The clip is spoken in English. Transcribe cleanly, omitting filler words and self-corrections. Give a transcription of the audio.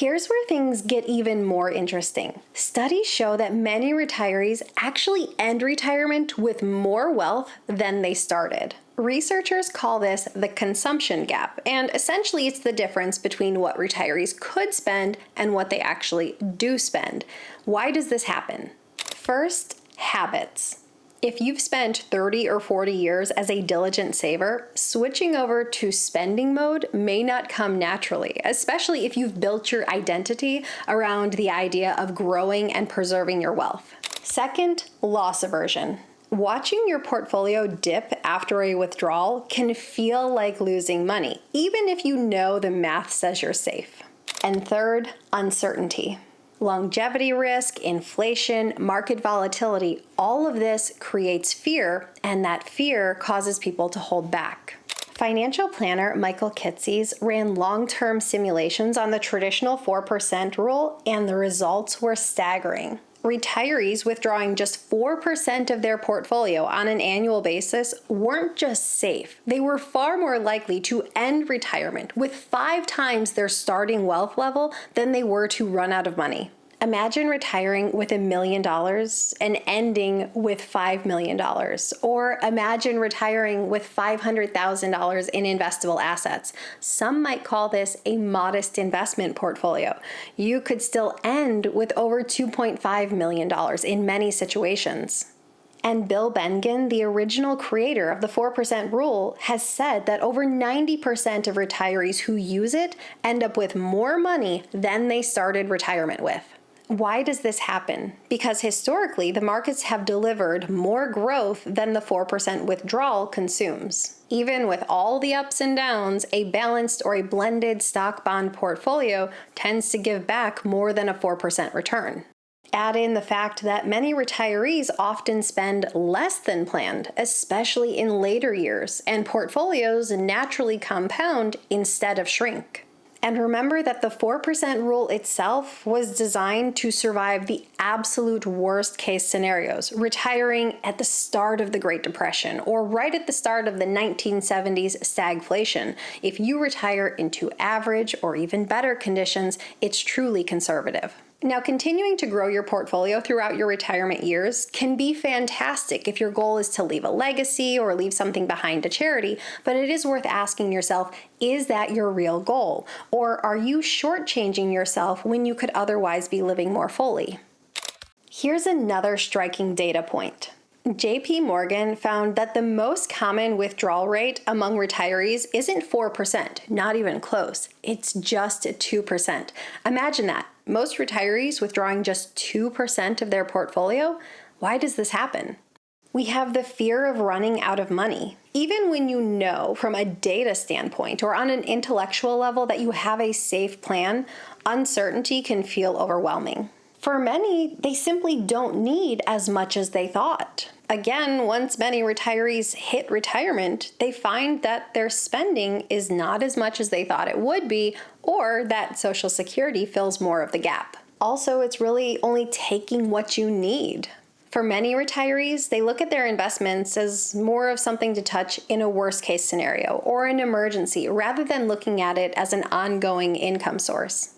Here's where things get even more interesting. Studies show that many retirees actually end retirement with more wealth than they started. Researchers call this the consumption gap, and essentially it's the difference between what retirees could spend and what they actually do spend. Why does this happen? First, habits. If you've spent 30 or 40 years as a diligent saver, switching over to spending mode may not come naturally, especially if you've built your identity around the idea of growing and preserving your wealth. Second, loss aversion. Watching your portfolio dip after a withdrawal can feel like losing money, even if you know the math says you're safe. And third, uncertainty. Longevity risk, inflation, market volatility, all of this creates fear, and that fear causes people to hold back. Financial planner Michael Kitces ran long-term simulations on the traditional 4% rule, and the results were staggering. Retirees withdrawing just 4% of their portfolio on an annual basis weren't just safe. They were far more likely to end retirement with 5 times their starting wealth level than they were to run out of money. Imagine retiring with $1 million and ending with $5 million. Or imagine retiring with $500,000 in investable assets. Some might call this a modest investment portfolio. You could still end with over $2.5 million in many situations. And Bill Bengen, the original creator of the 4% rule, has said that over 90% of retirees who use it end up with more money than they started retirement with. Why does this happen? Because historically, the markets have delivered more growth than the 4% withdrawal consumes. Even with all the ups and downs, a balanced or a blended stock bond portfolio tends to give back more than a 4% return. Add in the fact that many retirees often spend less than planned, especially in later years, and portfolios naturally compound instead of shrink. And remember that the 4% rule itself was designed to survive the absolute worst case scenarios, retiring at the start of the Great Depression or right at the start of the 1970s stagflation. If you retire into average or even better conditions, it's truly conservative. Now, continuing to grow your portfolio throughout your retirement years can be fantastic if your goal is to leave a legacy or leave something behind to charity, but it is worth asking yourself, is that your real goal? Or are you shortchanging yourself when you could otherwise be living more fully? Here's another striking data point. JP Morgan found that the most common withdrawal rate among retirees isn't 4%, not even close. It's just 2%. Imagine that. Most retirees withdrawing just 2% of their portfolio? Why does this happen? We have the fear of running out of money. Even when you know from a data standpoint or on an intellectual level that you have a safe plan, uncertainty can feel overwhelming. For many, they simply don't need as much as they thought. Again, once many retirees hit retirement, they find that their spending is not as much as they thought it would be, or that Social Security fills more of the gap. Also, it's really only taking what you need. For many retirees, they look at their investments as more of something to touch in a worst-case scenario or an emergency, rather than looking at it as an ongoing income source.